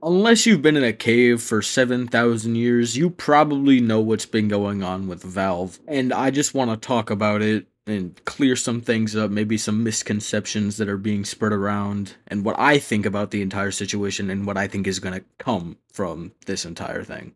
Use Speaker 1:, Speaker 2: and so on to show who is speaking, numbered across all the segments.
Speaker 1: Unless you've been in a cave for 7,000 years, you probably know what's been going on with Valve. And I just want to talk about it and clear some things up, maybe some misconceptions that are being spread around, and what I think about the entire situation and what I think is going to come from this entire thing.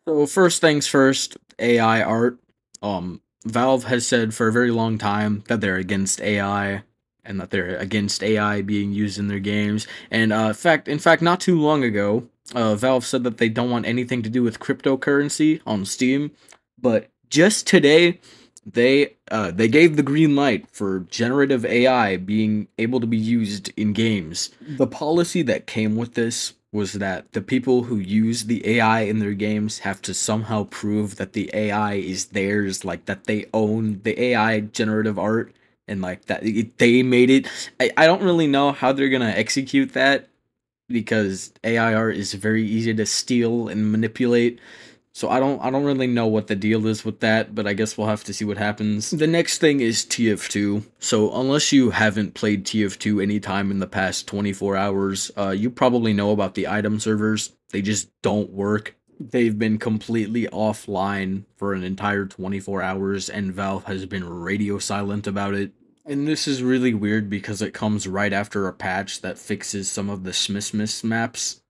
Speaker 1: So, first things first, AI art. Valve has said for a very long time that they're against AI and that they're against AI being used in their games. And in fact, not too long ago, Valve said that they don't want anything to do with cryptocurrency on Steam. But just today, they gave the green light for generative AI being able to be used in games. The policy that came with this was that the people who use the AI in their games have to somehow prove that the AI is theirs, like that they own the AI generative art and like that they made it. I don't really know how they're gonna execute that because AI art is very easy to steal and manipulate. So I don't really know what the deal is with that, but I guess we'll have to see what happens. The next thing is TF2. So unless you haven't played TF2 anytime in the past 24 hours, you probably know about the item servers. They just don't work. They've been completely offline for an entire 24 hours, and Valve has been radio silent about it. And this is really weird because it comes right after a patch that fixes some of the Smithmas maps,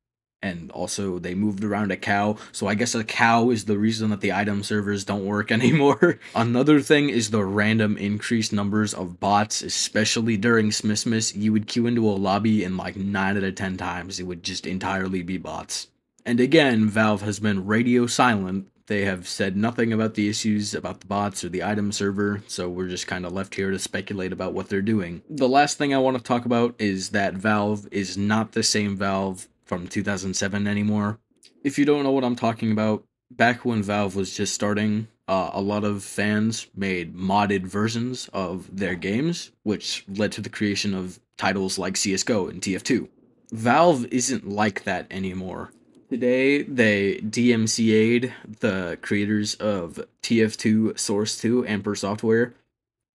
Speaker 1: and also they moved around a cow, so I guess a cow is the reason that the item servers don't work anymore. Another thing is the random increased numbers of bots, especially during Smithmas. You would queue into a lobby and like 9 out of 10 times it would just entirely be bots. And again, Valve has been radio silent. They have said nothing about the issues about the bots or the item server, so we're just kind of left here to speculate about what they're doing. The last thing I want to talk about is that Valve is not the same Valve from 2007 anymore. If you don't know what I'm talking about, back when Valve was just starting, a lot of fans made modded versions of their games, which led to the creation of titles like CSGO and TF2. Valve isn't like that anymore. Today, they DMCA'd the creators of TF2, Source 2, Amper Software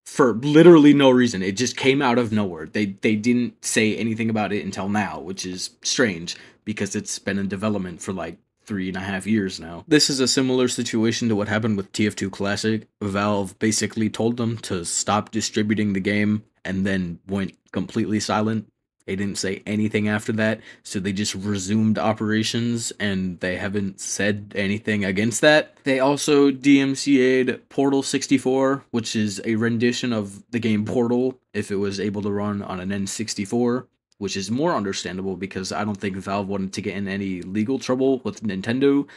Speaker 1: for literally no reason. It just came out of nowhere. They didn't say anything about it until now, which is strange because it's been in development for like 3.5 years now. This is a similar situation to what happened with TF2 Classic. Valve basically told them to stop distributing the game and then went completely silent. They didn't say anything after that, so they just resumed operations and they haven't said anything against that. They also DMCA'd Portal 64, which is a rendition of the game Portal if it was able to run on an N64, which is more understandable because I don't think Valve wanted to get in any legal trouble with Nintendo,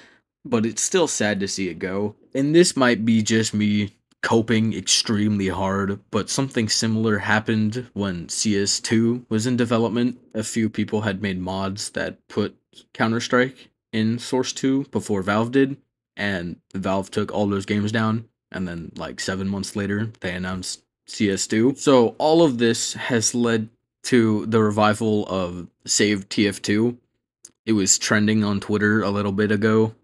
Speaker 1: but it's still sad to see it go. And this might be just me coping extremely hard, but something similar happened when CS2 was in development. A few people had made mods that put Counter-Strike in Source 2 before Valve did, and Valve took all those games down, and then like 7 months later, they announced CS2. So all of this has led to the revival of Save TF2. It was trending on Twitter a little bit ago,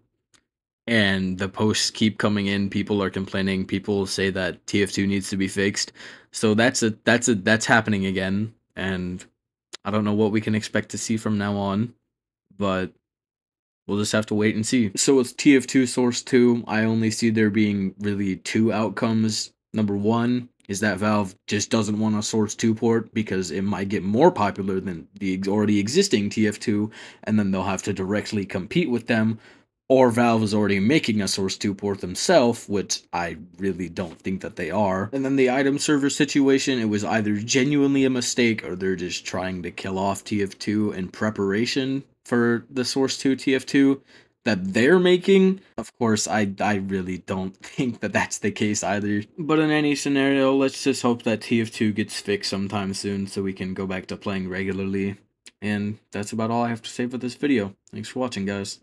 Speaker 1: and the posts keep coming in. People are complaining. People say that TF2 needs to be fixed. So that's happening again, and I don't know what we can expect to see from now on, but we'll just have to wait and see. So with TF2 Source 2, I only see there being really two outcomes. Number one is that Valve just doesn't want a Source 2 port because it might get more popular than the already existing TF2, and then they'll have to directly compete with them. Or Valve is already making a Source 2 port themselves, which I really don't think that they are. And then the item server situation, it was either genuinely a mistake or they're just trying to kill off TF2 in preparation for the Source 2 TF2 that they're making. Of course, I really don't think that that's the case either. But in any scenario, let's just hope that TF2 gets fixed sometime soon so we can go back to playing regularly. And that's about all I have to say for this video. Thanks for watching, guys.